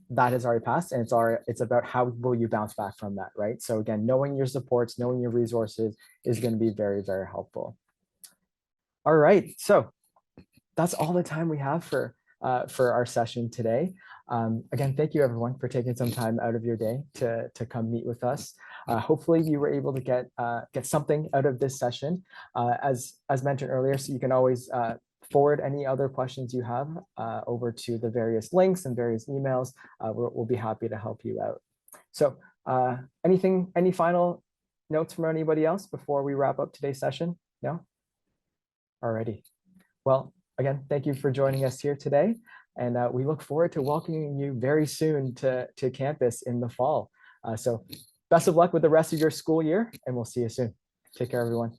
that has already passed, and it's about how will you bounce back from that, right? So again, knowing your supports, knowing your resources is going to be very, very helpful. All right, so that's all the time we have for our session today. Again, thank you everyone for taking some time out of your day to come meet with us. Hopefully you were able to get something out of this session. As mentioned earlier, so you can always forward any other questions you have over to the various links and various emails. We'll be happy to help you out. So any final notes from anybody else before we wrap up today's session? No? Alrighty. Well, again, thank you for joining us here today. And we look forward to welcoming you very soon to campus in the fall. So best of luck with the rest of your school year, and we'll see you soon. Take care, everyone.